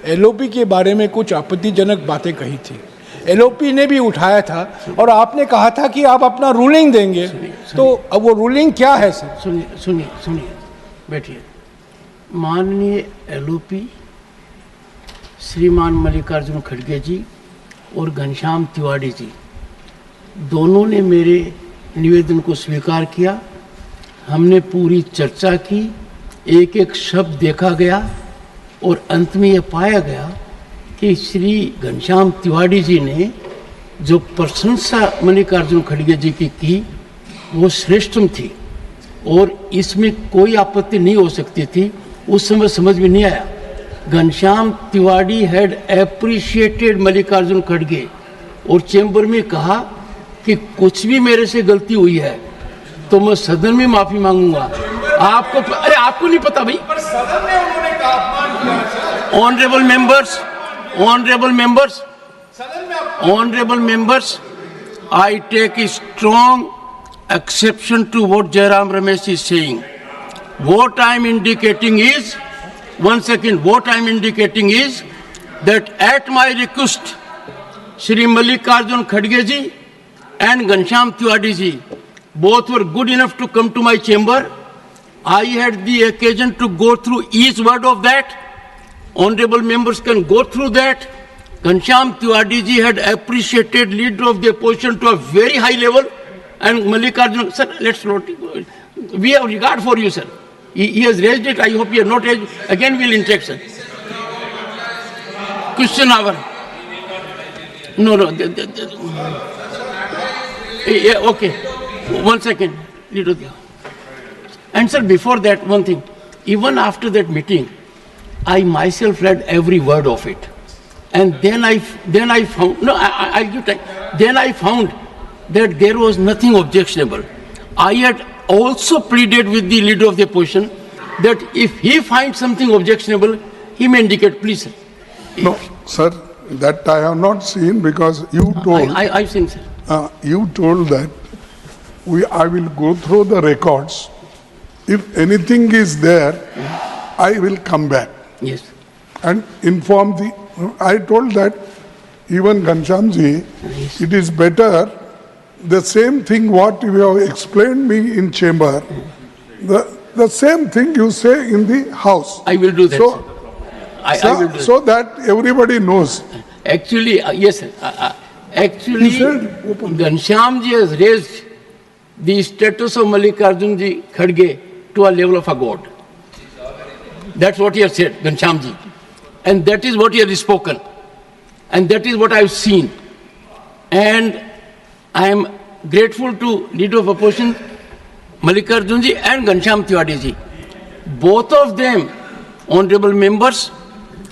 LOP के बारे में कुछ आपत्तिजनक बातें कही थी। एलओपी ने भी उठाया था और आपने कहा था कि आप अपना रूलिंग देंगे। तो अब वो रूलिंग क्या है सर? सुनिए बैठिए। माननीय एलओपी श्रीमान मल्लिकार्जुन खड़गे जी और घनश्याम तिवारी जी दोनों ने मेरे निवेदन को स्वीकार किया। हमने पूरी चर्चा की, एक एक शब्द देखा गया और अंत में यह पाया गया कि श्री घनश्याम तिवारी जी ने जो प्रशंसा मल्लिकार्जुन खड़गे जी की वो श्रेष्ठतम थी और इसमें कोई आपत्ति नहीं हो सकती थी। उस समय समझ में नहीं आया। घनश्याम तिवारी हैड एप्रिशिएटेड मल्लिकार्जुन खड़गे और चैम्बर में कहा कि कुछ भी मेरे से गलती हुई है तो मैं सदन में माफी मांगूंगा। आपको अरे आपको नहीं पता भाई? सदन में उन्होंने कहा honourable members, I take a strong exception to what Jairam Ramesh is saying. What I am indicating is, what I am indicating is that at my request, Shri Mallikarjun Khadge ji and Ghanshyam Tiwari ji both were good enough to come to my chamber. I had the occasion to go through each word of that. Honorable members can go through that. Ghanshyam Tiwari ji had appreciated leader of the opposition to a very high level, and Mallikarjun, sir, let's not, we have regard for you, sir. He has raised it. I hope he has not raised. Again, we'll interact, sir. Question hour. No. Yeah, okay. 1 second. And sir, before that, one thing. Even after that meeting, I myself read every word of it. And then I found, no, I'll give time. Then I found that there was nothing objectionable. I had also pleaded with the leader of the opposition that if he finds something objectionable, he may indicate, please, sir. No, sir, that I have not seen because you told. I've seen, sir. You told that I will go through the records. If anything is there, I will come back. Yes. And inform the. I told that even Ghanshyamji, Yes. it is better the same thing what you have explained me in chamber, the same thing you say in the house. I will do that, So, sir. I will do so that everybody knows. Actually, yes, sir. Actually, He said, open. Ghanshyam ji has raised the status of Mallikarjun ji Khadge to a level of a god. That's what he has said, Ghanshyam ji. And that is what he has spoken. And that is what I have seen. And I am grateful to leader of opposition, Mallikarjun ji and Ghanshyam Tiwari ji. Both of them, honorable members,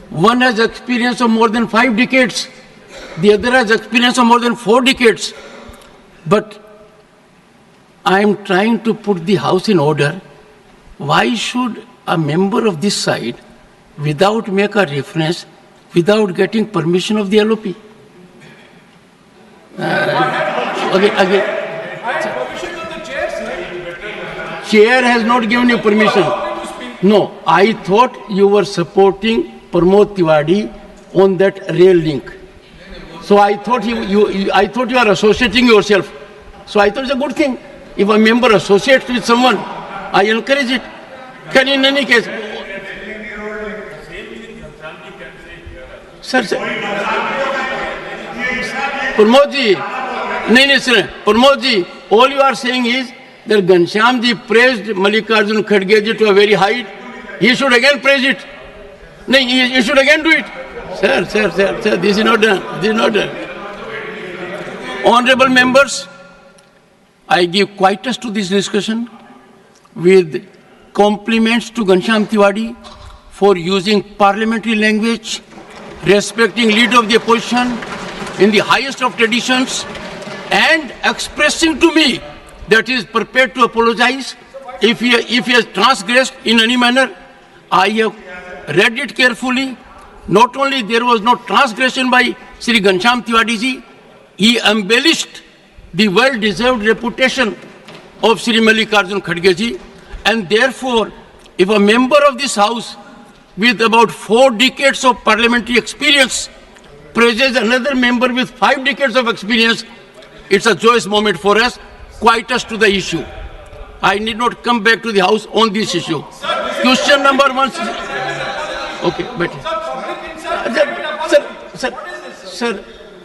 one has experience of more than 5 decades. The other has experience of more than 4 decades. But I am trying to put the house in order. Why should a member of this side, without make a reference, without getting permission of the LOP? Again. permission of the chair, sir. Chair has not given you permission. No, I thought you were supporting Pramod Tiwari on that rail link. So I thought I thought you are associating yourself. So I thought it's a good thing. If a member associates with someone, I encourage it. Can in any case. Sir. Pramod ji, no, sir. Pramod ji, all you are saying is that Ghanshyam ji praised Mallikarjun Khadge ji to a very height. He should again praise it. No, he should again do it. Sir, this is not done. This is not done. Honorable members, I give quietus to this discussion with compliments to Ghanshyam Tiwari for using parliamentary language, respecting leader of the opposition in the highest of traditions, and expressing to me that he is prepared to apologize if he has transgressed in any manner. I have read it carefully. Not only there was no transgression by Sri Ghanshyam Tiwari ji, he embellished the well-deserved reputation of Sri Mallikarjun Khadge ji, and therefore, if a member of this house with about 4 decades of parliamentary experience praises another member with 5 decades of experience, it's a joyous moment for us, quite us to the issue. I need not come back to the House on this issue. Question number 1. Okay, but sir,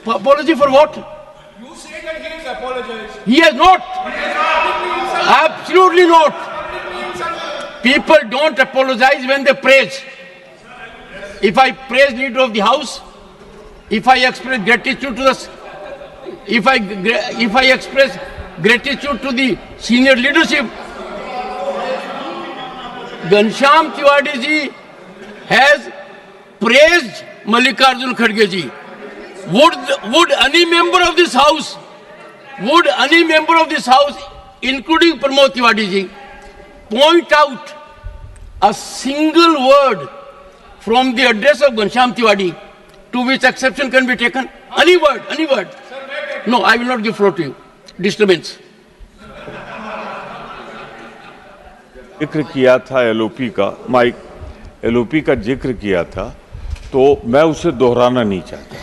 apology for what? You say that he is apologized. He has not. Absolutely not. People don't apologize when they praise. If I praise leader of the House, if I express gratitude to the, if I express gratitude to the senior leadership, Ghanshyam Tiwari ji has praised Mallikarjun Kharge ji. Would any member of this House, including Pramod Tiwari ji, point out a single word from the address of Ghanshyam Tiwari to which exception can be taken? Any word. No, I will not give floor to you. Disturbance. जिक्र किया था LOP का, mic LOP का जिक्र किया था, तो मैं उसे दोहराना नहीं चाहता,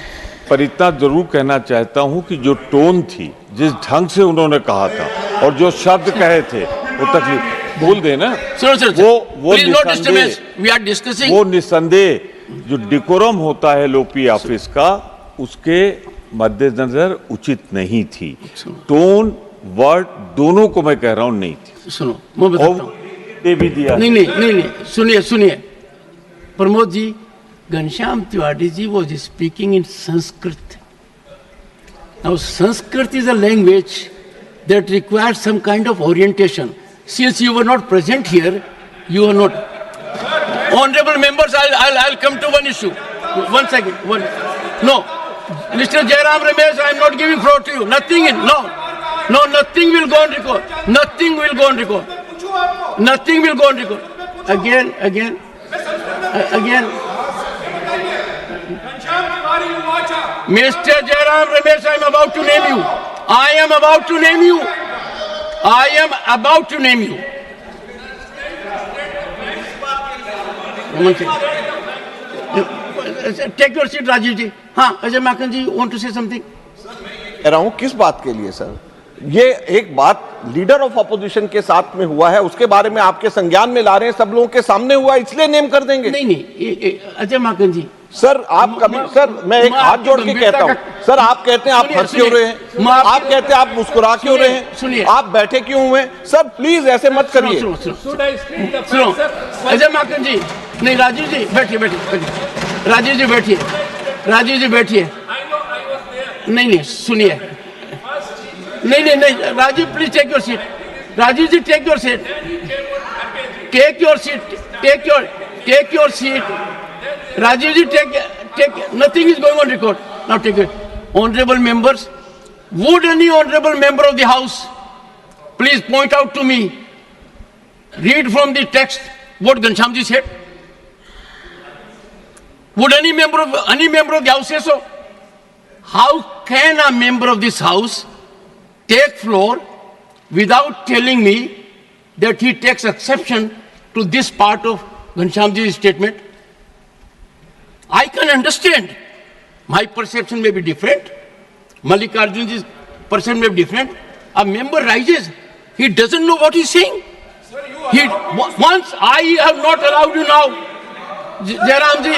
पर इतना जरूर कहना चाहता हूं कि जो टोन थी, जिस ढंग से उन्होंने कहा था और जो शब्द कहे थे, वो तकलीफ बोल देना, वो निसंदेह जो डिकोरम होता है एलओपी ऑफिस का, उसके मद्देनजर उचित नहीं थी। टोन वर्ड दोनों को मैं कह रहा हूं नहीं थी। सुनो, मैं बताता हूं। दे भी दिया। नहीं, सुनिए Pramod ji, Ghanshyam Tiwari ji was speaking in Sanskrit. Now Sanskrit is a language that requires some kind of orientation. Since you were not present here, you are not. Honorable members, I'll come to one issue. 1 second. No, Mr. Jairam Ramesh, I am not giving floor to you. Nothing will go on record. Nothing will go on record. Again. Mr. Jairam Ramesh, I am about to name you. Take your seat, Rajiv ji. हाँ, अजय माकन जी, want to say something? कह रहा हूं किस बात के लिए sir? ये एक बात लीडर ऑफ अपोजिशन के साथ में हुआ है, उसके बारे में आपके संज्ञान में ला रहे हैं, सब लोगों के सामने हुआ, इसलिए नेम कर देंगे? नहीं, अजय माकन जी। सर आप कभी, सर मैं एक हाथ जोड़ के कहता हूं, सर आप कहते हैं आप हंस क्यों रहे हैं, आप कहते हैं आप मुस्कुरा क्यों रहे हैं, आप बैठे क्यों हुए? सर प्लीज ऐसे मत करिए। सुनो, अजय माकन जी, नहीं राजीव जी बैठिए, राजीव जी बैठिए। नहीं, सुनिए, नहीं, Rajiv please take your seat. Rajiv ji take your seat. Rajiv ji, take, nothing is going on record. Now take it. Honorable members, would any honorable member of the House please point out to me, read from the text what Ghanshyam ji said? Would any member of the House say so? How can a member of this House take floor without telling me that he takes exception to this part of Ghanshyam ji's statement? I can understand. My perception may be different. Mallikarjun's perception may be different. A member rises. He doesn't know what he's saying. Once I have not allowed you now, Jairam ji,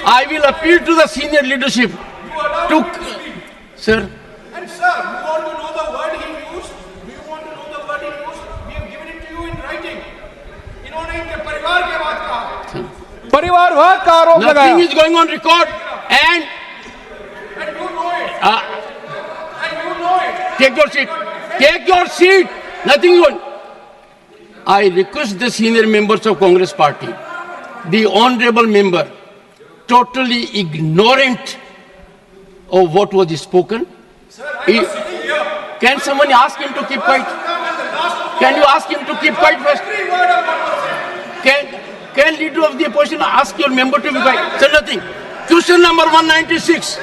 I will appeal to the senior leadership to, sir. And sir, you want to know the word he used? Do you want to know the word he used? We have given it to you in writing. इन्होंने इनके परिवार के बात कहा। परिवारवाद का आरोप लगाया। Nothing is going on record and you know it. Take your seat. Nothing going. I request the senior members of Congress Party, the honorable member, totally ignorant of what was spoken. Can someone ask him to keep quiet? Can you ask him to keep quiet first? Can leader of the opposition ask your member to be quiet? Sir, nothing. Question number 196.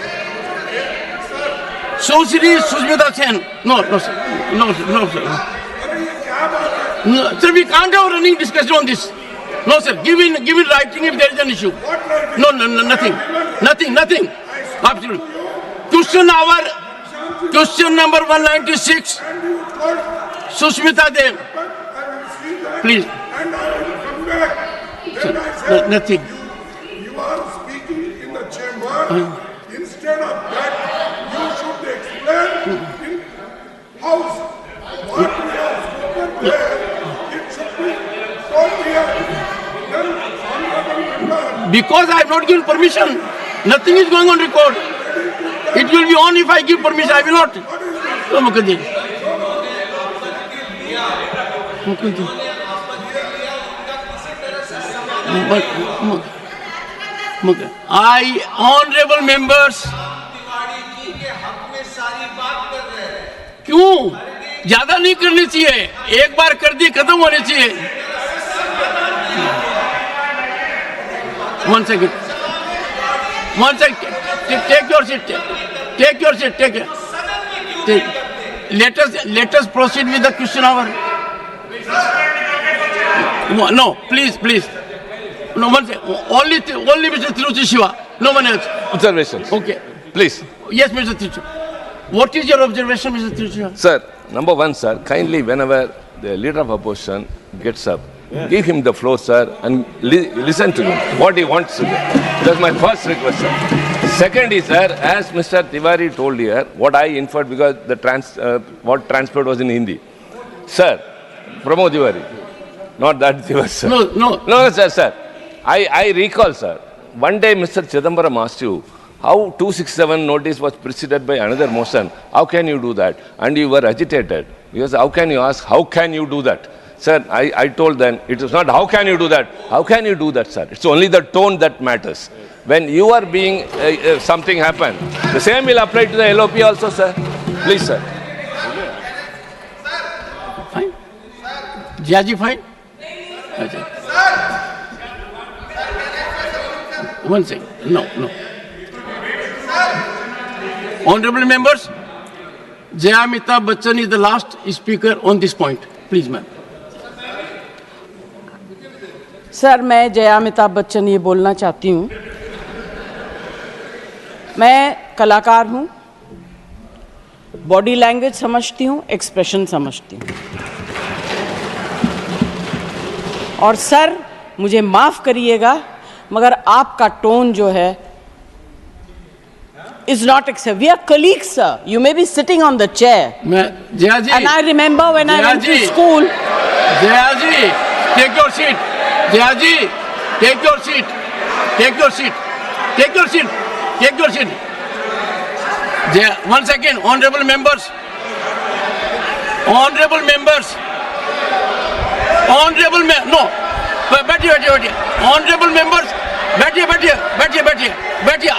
Sushri Sushmita Sen. No, sir. No, sir, we can't have a running discussion on this. No, sir. Give in writing if there is an issue. No, nothing. Nothing. Absolutely. Question number 196. Sushmita Dev. Please. And I will come back. Then I No, said, nothing. you are speaking in the chamber. Instead of that, you should explain in house what we have spoken there. It should be told here. Then honorable member, Because I have not given permission. Nothing is going on record. It will be on if I give permission. I will not. No, Mukherjee. Honorable members. क्यों ज्यादा नहीं करनी चाहिए, एक बार कर दी खत्म होनी चाहिए. One second. Take your seat. Let us proceed with the question hour. No, please. No, one second. Only Mr. Thiruchi Shiva. No one else. Observations. Okay. Please. Yes, Mr. Thiruchi. What is your observation, Mr. Thiruchi? Sir, number one, sir, kindly whenever the leader of opposition gets up, give him the floor, sir, and listen to him, what he wants to do. That's my first request, sir. Second is, sir, as Mr. Tiwari told here, what I inferred because the what transport was in Hindi. Sir, Pramod Tiwari, not that Tiwari, sir. No, sir. I recall, sir, one day Mr. Chidambaram asked you, how 267 notice was preceded by another motion? How can you do that? And you were agitated. Because how can you ask, how can you do that? Sir, I told them, it is not how can you do that? How can you do that, sir? It's only the tone that matters. When you are being, something happen, the same will apply to the LOP also, sir. Please, sir. Fine. Jaji, fine. One second. No. Honorable members, Jaya Amitabh Bachchan is the last speaker on this point. Please, ma'am. Sir, मैं जया अमिताभ बच्चन ये बोलना चाहती हूँ, मैं कलाकार हूँ, body language समझती हूँ, एक्सप्रेशन समझती हूँ. और सर, मुझे माफ़ करिएगा, मगर आपका टोन जो है is not acceptable. We are colleagues, sir. You may be sitting on the chair. Jaya ji. And I remember when I went to school. Jaya ji, take your seat. Jaya ji, take your seat. One second, honorable members. No. बैठिए. Honorable members, बैठिए.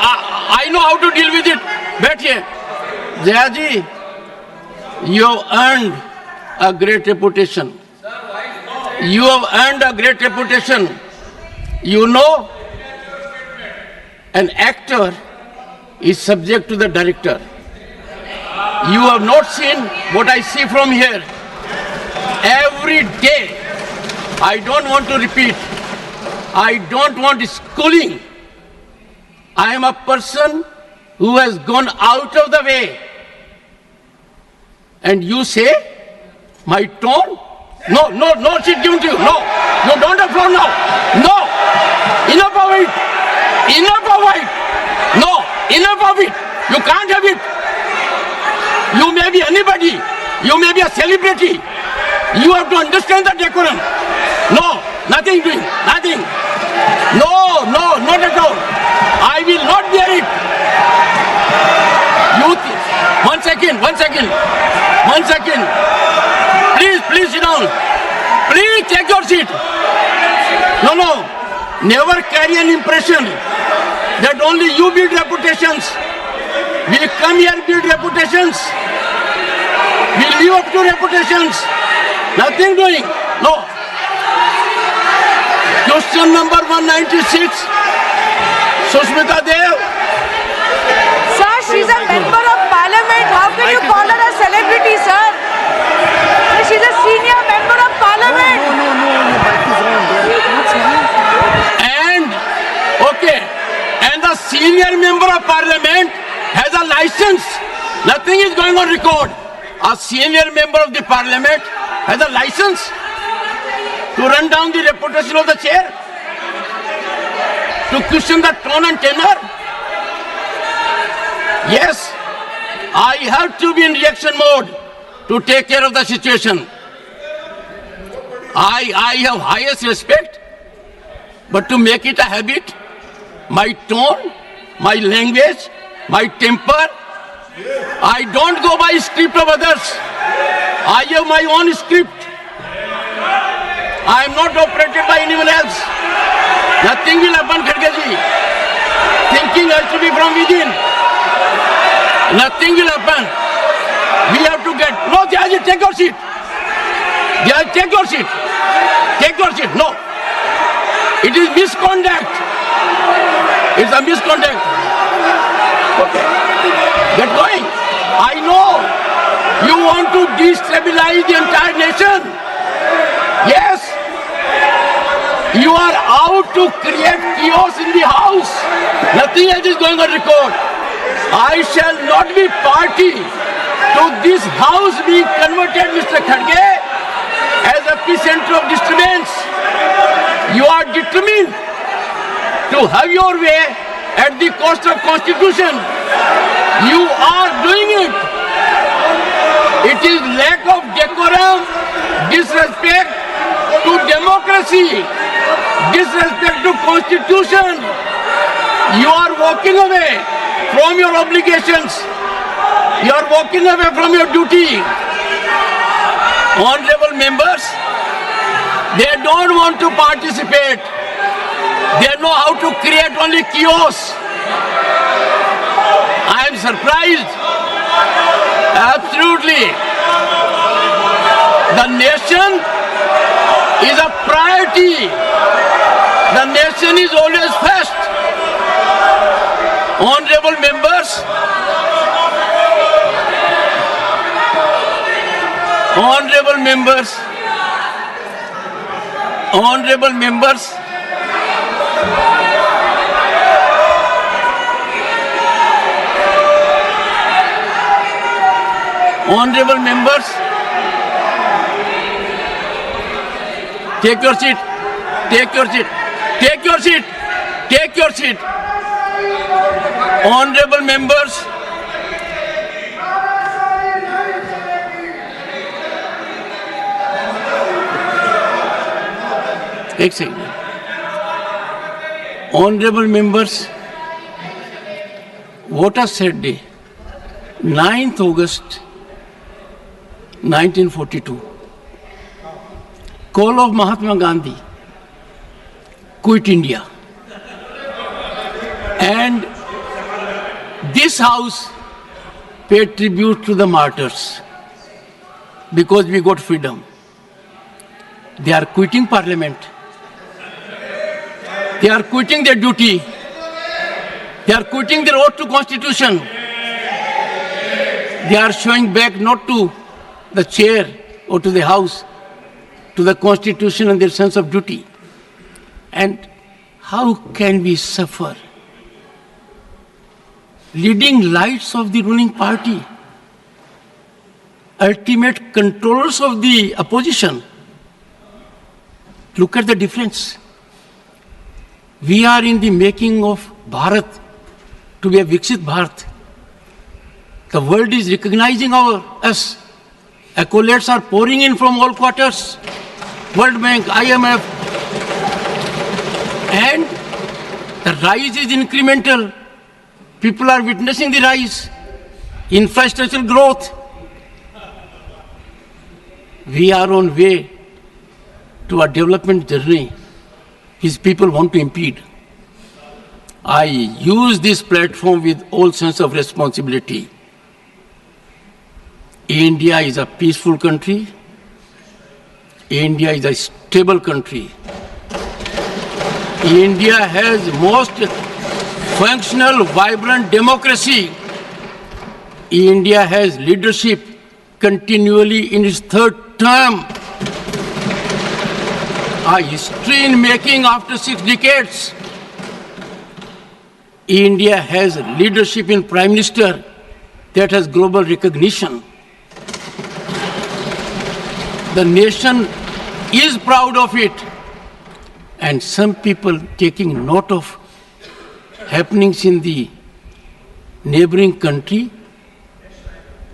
I know how to deal with it. बैठिए. Jaya ji, you have earned a great reputation. You know, an actor is subject to the director. You have not seen what I see from here. Every day, I don't want to repeat. I don't want schooling. I am a person who has gone out of the way. And you say, my tone? No, seat given to you. No, don't have floor now. No, enough of it. No, enough of it. You can't have it. You may be anybody. You may be a celebrity. You have to understand the decorum. No, nothing doing. No, not at all. I will not bear it. One second. Please sit down. Please take your seat. No. Never carry an impression that only you build reputations. We come here build reputations. We live up to reputations. Nothing doing. No. Question number 196. Sushmita Dev. Sir, she's a member of parliament. How can you call her a celebrity, sir? She's a senior member of parliament. No. senior member of parliament has a license. Nothing is going on record. A senior member of the parliament has a license to run down the reputation of the chair, to question the tone and tenor. Yes, I have to be in reaction mode to take care of the situation. I have highest respect, but to make it a habit, my tone, my language, my temper, I don't go by script of others. I have my own script. I am not operated by anyone else. Nothing will happen, Kharge ji. Thinking has to be from within. Nothing will happen. We have to get... No, Jayaji, take your seat. Jayaji, take your seat. Take your seat. No. It is misconduct. It's a misconduct. Okay. Get going. I know you want to destabilize the entire nation. Yes. You are out to create chaos in the house. Nothing else is going on record. I shall not be party to this house being converted, Mr. Kharge, as a epicenter of disturbance. You are determined to have your way at the cost of Constitution. You are doing it. It is lack of decorum, disrespect to democracy, disrespect to Constitution. You are walking away from your obligations. You are walking away from your duty. Honorable members, they don't want to participate. They know how to create only chaos. I am surprised. Absolutely. The nation is a priority. The nation is always first. Honorable members, honorable members, honorable members, honorable members, take your seat, take your seat, take your seat, take your seat. Honorable members, एक second. Honorable members, what a sad day. 9th August 1942. Call of Mahatma Gandhi. Quit India. And this house paid tribute to the martyrs because we got freedom. They are quitting parliament. They are quitting their duty. They are quitting their oath to Constitution. They are showing back not to the chair or to the house, to the Constitution and their sense of duty. And how can we suffer? Leading lights of the ruling party, ultimate controllers of the opposition. Look at the difference. We are in the making of Bharat to be a Viksit Bharat. The world is recognizing us. Accolades are pouring in from all quarters. World Bank, IMF. And the rise is incremental. People are witnessing the rise. Infrastructural growth. We are on way to a development journey which people want to impede. I use this platform with all sense of responsibility. India is a peaceful country. India is a stable country. India has most functional, vibrant democracy. India has leadership continually in its third term. A history in making after 6 decades. India has leadership in Prime Minister that has global recognition. The nation is proud of it. And some people taking note of happenings in the neighboring country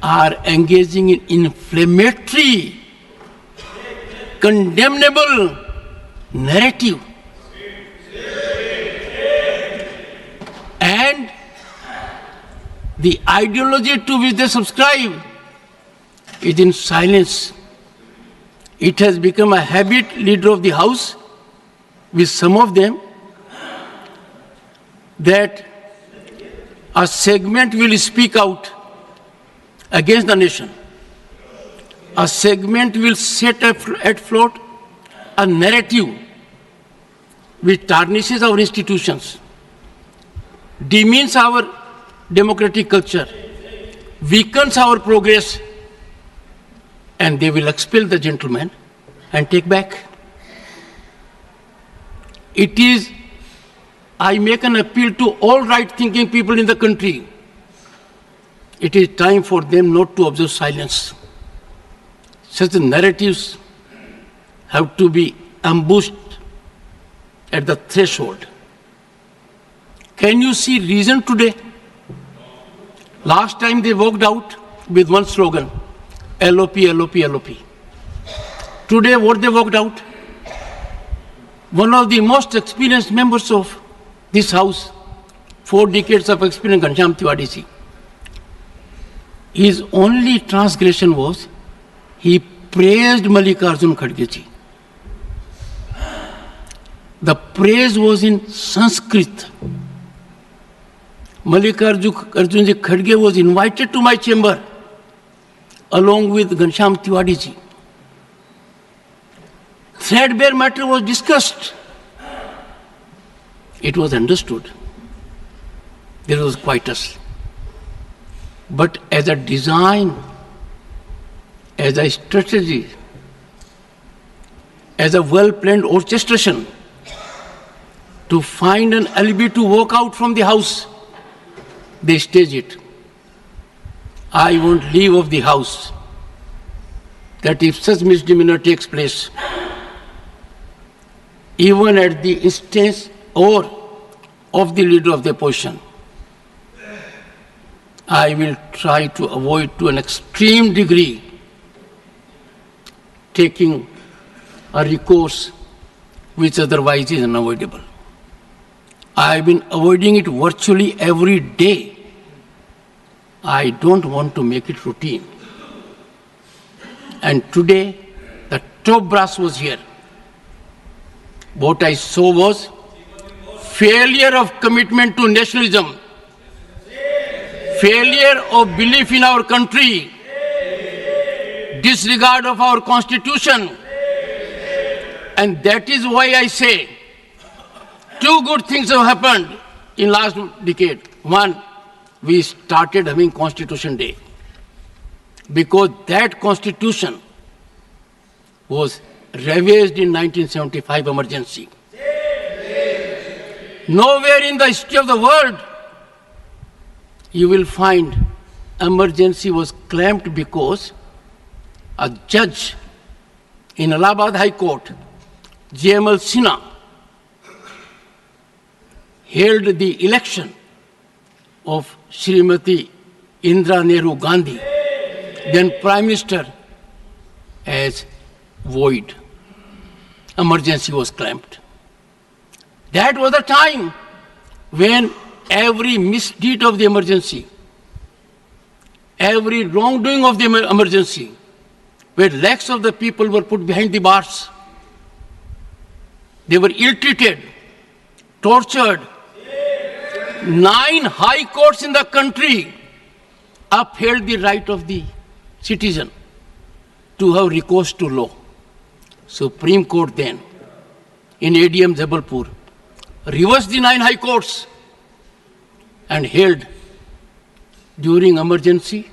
are engaging in inflammatory, condemnable narrative. And the ideology to which they subscribe is in silence. It has become a habit, leader of the house, with some of them, that a segment will speak out against the nation. A segment will set at float a narrative which tarnishes our institutions, demeans our democratic culture, weakens our progress, and they will expel the gentleman and take back. It is, I make an appeal to all right-thinking people in the country. It is time for them not to observe silence. Such narratives have to be ambushed at the threshold. Can you see reason today? Last time they walked out with one slogan, LOP, LOP, LOP. Today what they walked out? One of the most experienced members of this house, 4 decades of experience, Ghanshyam Tiwari ji. His only transgression was he praised Mallikarjun Kharge ji. The praise was in Sanskrit. Mallikarjun ji Kharge was invited to my chamber along with Ghanshyam Tiwari ji. Threadbare matter was discussed. It was understood. There was quietus. But as a design, as a strategy, as a well-planned orchestration to find an alibi to walk out from the house, they stage it. I won't leave of the house. That if such misdemeanor takes place, even at the instance or of the leader of the opposition, I will try to avoid to an extreme degree taking a recourse which otherwise is unavoidable. I have been avoiding it virtually every day. I don't want to make it routine. And today, the top brass was here. What I saw was failure of commitment to nationalism, failure of belief in our country, disregard of our constitution. And that is why I say 2 good things have happened in last decade. One, we started having Constitution Day because that constitution was ravaged in 1975 emergency. Nowhere in the history of the world you will find emergency was claimed because a judge in Allahabad High Court, J.M.L. Sinha, held the election of Srimati Indira Nehru Gandhi, then Prime Minister, as void. Emergency was claimed. That was the time when every misdeed of the emergency, every wrongdoing of the emergency, where lakhs of the people were put behind the bars. They were ill-treated, tortured. 9 high courts in the country upheld the right of the citizen to have recourse to law. Supreme Court then, in ADM Jabalpur, reversed the 9 high courts and held during emergency,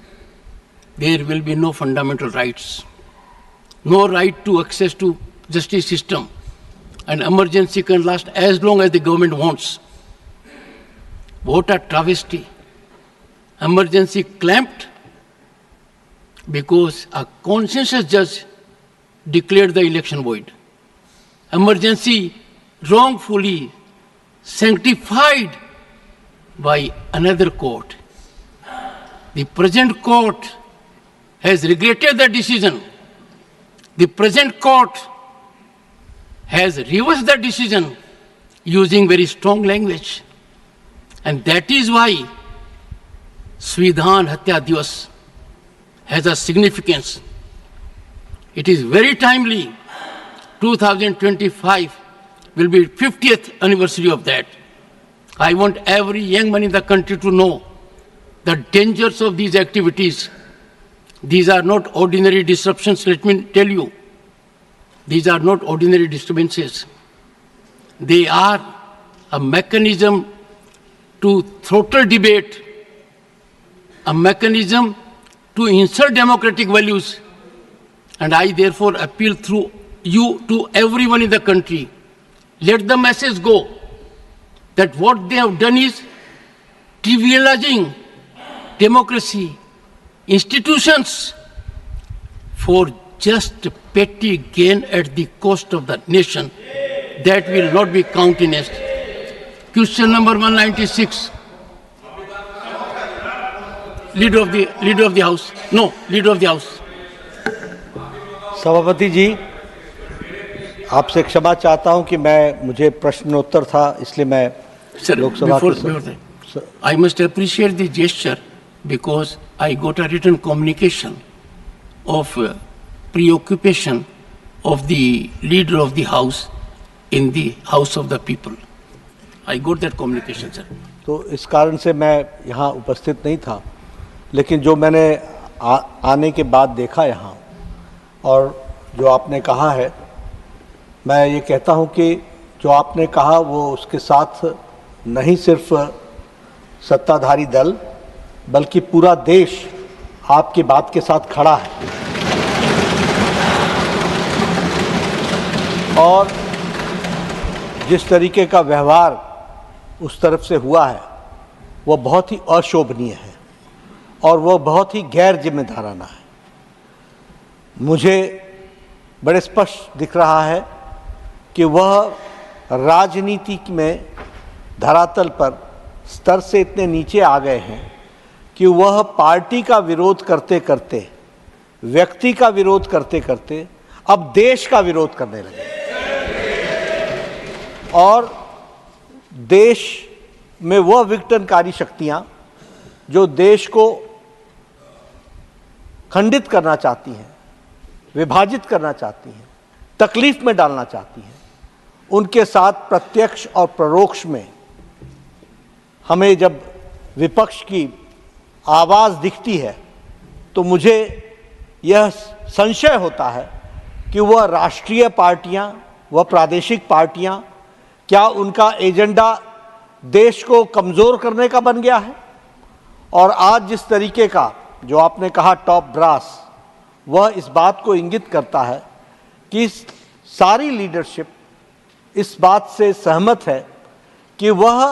there will be no fundamental rights, no right to access to justice system. An emergency can last as long as the government wants. What a travesty. Emergency clamped because a conscientious judge declared the election void. Emergency wrongfully sanctified by another court. The present court has regretted the decision. The present court has reversed the decision using very strong language. And that is why Svidhan Hatya Divas has a significance. It is very timely. 2025 will be 50th anniversary of that. I want every young man in the country to know the dangers of these activities. These are not ordinary disruptions, let me tell you. These are not ordinary disturbances. They are a mechanism to throttle debate, a mechanism to insult democratic values. And I therefore appeal through you to everyone in the country. Let the message go that what they have done is trivializing democracy, institutions for just petty gain at the cost of the nation. That will not be countenanced. Question number 196. Leader of the House. No, Leader of the House. सभापति जी, आपसे क्षमा चाहता हूं कि मुझे प्रश्नोत्तर था, इसलिए मैं Lok Sabha Before I must appreciate the gesture because I got a written communication of preoccupation of the Leader of the House in the House of the People. I got that communication, sir. तो इस कारण से मैं यहाँ उपस्थित नहीं था, लेकिन जो मैंने आने के बाद देखा यहाँ और जो आपने कहा है, मैं ये कहता हूँ कि जो आपने कहा वो उसके साथ नहीं सिर्फ सत्ताधारी दल बल्कि पूरा देश आपकी बात के साथ खड़ा है। और जिस तरीके का व्यवहार उस तरफ से हुआ है वो बहुत ही अशोभनीय है और वो बहुत ही गैर जिम्मेदाराना है। मुझे बड़े स्पष्ट दिख रहा है कि वह राजनीति में धरातल पर स्तर से इतने नीचे आ गए हैं कि वह पार्टी का विरोध करते करते, व्यक्ति का विरोध करते करते अब देश का विरोध करने लगे और देश में वह विघटनकारी शक्तियां जो देश को खंडित करना चाहती हैं, विभाजित करना चाहती हैं, तकलीफ में डालना चाहती हैं, उनके साथ प्रत्यक्ष और परोक्ष में हमें जब विपक्ष की आवाज़ दिखती है तो मुझे यह संशय होता है कि वह राष्ट्रीय पार्टियां, वह प्रादेशिक पार्टियां, क्या उनका एजेंडा देश को कमज़ोर करने का बन गया है। और आज जिस तरीके का जो आपने कहा टॉप ब्रास, वह इस बात को इंगित करता है कि सारी लीडरशिप इस बात से सहमत है कि वह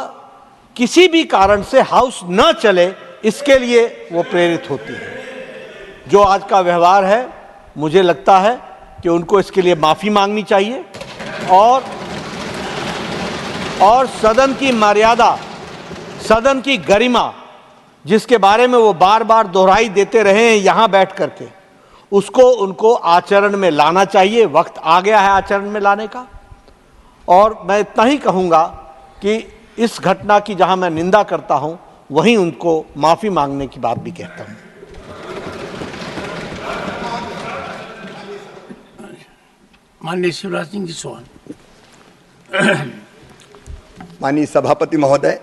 किसी भी कारण से हाउस न चले, इसके लिए वो प्रेरित होती है। जो आज का व्यवहार है, मुझे लगता है कि उनको इसके लिए माफ़ी मांगनी चाहिए और सदन की मर्यादा, सदन की गरिमा, जिसके बारे में वो बार बार दोहराई देते रहे हैं यहाँ बैठ करके, उसको उनको आचरण में लाना चाहिए। वक्त आ गया है आचरण में लाने का। और मैं इतना ही कहूँगा कि इस घटना की जहाँ मैं निंदा करता हूँ, वहीं उनको माफ़ी मांगने की बात भी कहता हूँ। माननीय शिवराज सिंह जी चौहान। माननीय सभापति महोदय,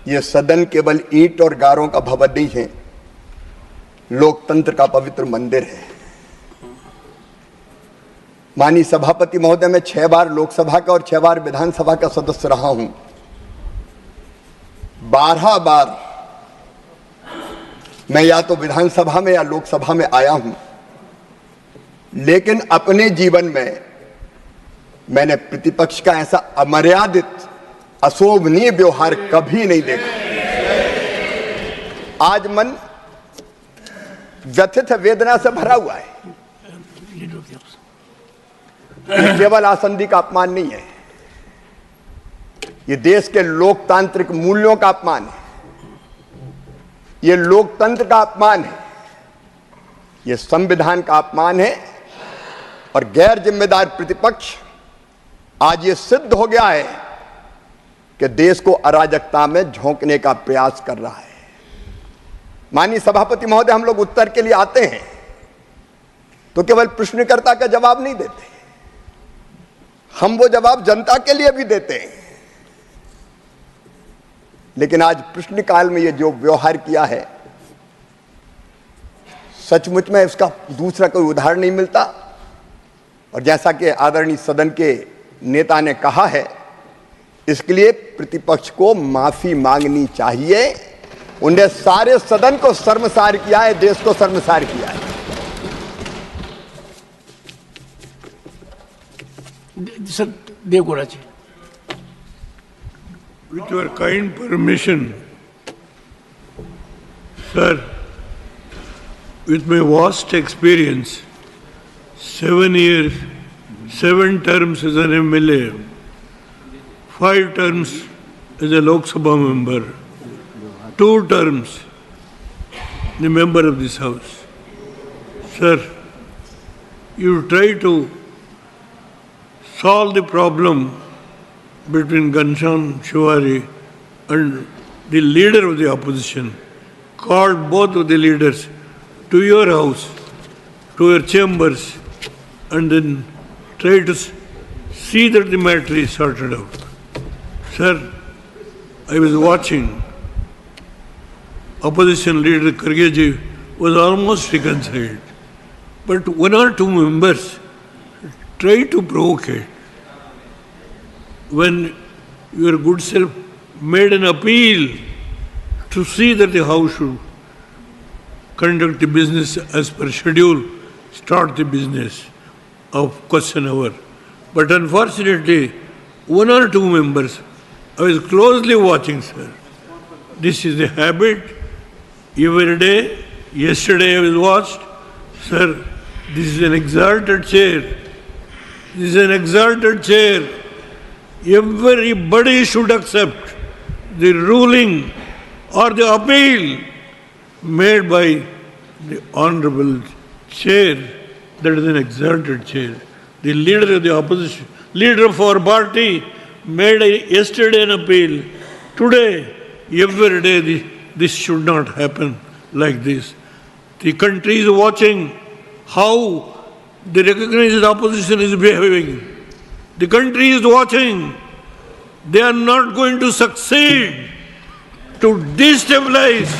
यह सदन केवल ईंट और गारों का भवन नहीं है, लोकतंत्र का पवित्र मंदिर है। माननीय सभापति महोदय, मैं 6 बार लोकसभा का और 6 बार विधानसभा का सदस्य रहा हूं। 12 बार मैं या तो विधानसभा में या लोकसभा में आया हूं, लेकिन अपने जीवन में मैंने प्रतिपक्ष का ऐसा अमर्यादित अशोभनीय व्यवहार कभी नहीं देखा। आज मन व्यथित वेदना से भरा हुआ है। ये केवल आसंदी का अपमान नहीं है, ये देश के लोकतांत्रिक मूल्यों का अपमान है, ये लोकतंत्र का अपमान है, ये संविधान का अपमान है। और गैर जिम्मेदार प्रतिपक्ष आज ये सिद्ध हो गया है कि देश को अराजकता में झोंकने का प्रयास कर रहा है। माननीय सभापति महोदय, हम लोग उत्तर के लिए आते हैं तो केवल प्रश्नकर्ता का जवाब नहीं देते, हम वो जवाब जनता के लिए भी देते हैं। लेकिन आज प्रश्नकाल में ये जो व्यवहार किया है, सचमुच में इसका दूसरा कोई उदाहरण नहीं मिलता। और जैसा कि आदरणीय सदन के नेता ने कहा है, इसके लिए प्रतिपक्ष को माफी मांगनी चाहिए। उन्हें सारे सदन को शर्मसार किया है, देश को शर्मसार किया है। Sir Deve Gowda ji, With your kind permission, sir, with my vast experience, 7 years, 7 terms as an MLA, 5 terms as a Lok Sabha member, 2 terms the member of this house. Sir, you try to solve the problem between Ghanshyam Shiwari and the leader of the opposition, called both of the leaders to your house, to your chambers, and then try to see that the matter is sorted out. Sir, I was watching. Opposition leader Kharge ji was almost reconciled, but 1 or 2 members tried to provoke it. When your good self made an appeal to see that the House should conduct the business as per schedule, start the business of question hour. But unfortunately, 1 or 2 members, I was closely watching, sir. This is the habit every day. Yesterday I was watched. Sir, this is an exalted chair. This is an exalted chair. Everybody should accept the ruling or the appeal made by the honorable chair. That is an exalted chair. The leader of the opposition, leader of our party, made yesterday an appeal. Today, every day, this should not happen like this. The country is watching how the recognized opposition is behaving. The country is watching. They are not going to succeed to destabilize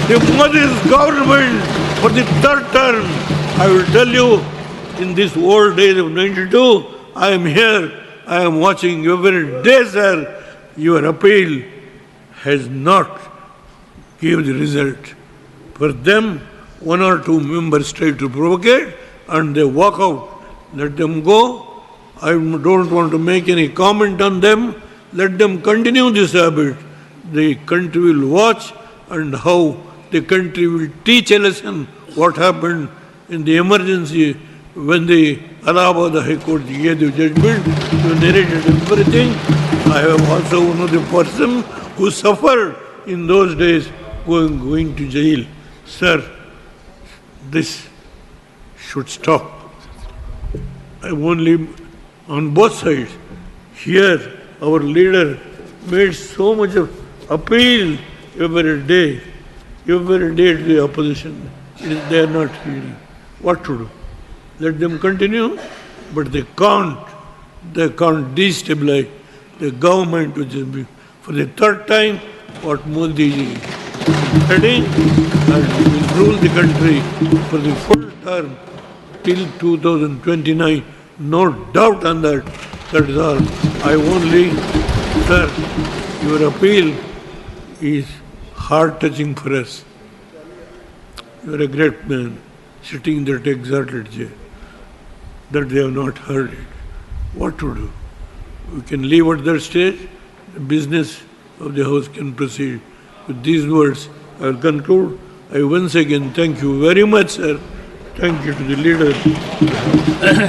the Modi's government for the 3rd term. I will tell you, in this old days of 92, I am here, I am watching every day, sir. Your appeal has not given the result. For them, 1 or 2 members try to provoke it and they walk out. Let them go. I don't want to make any comment on them. Let them continue this habit. The country will watch and how the country will teach a lesson what happened in the emergency when the Allahabad High Court gave the judgment. You narrated everything. I am also one of the person who suffered in those days going to jail. Sir, this should stop. I only on both sides. Here, our leader made so much of appeal every day to the opposition. They are not hearing. What to do? Let them continue, but they can't destabilize the government, which is for the 3rd time what Modi is heading, and will rule the country for the full term till 2029. No doubt on that. That is all. I only, sir, your appeal is heart-touching for us. You are a great man, sitting in that exalted chair, that they have not heard it. What to do? We can leave at that stage. the business of the House can proceed. With these words, I will conclude. I once again thank you very much, sir. Thank you to the leader.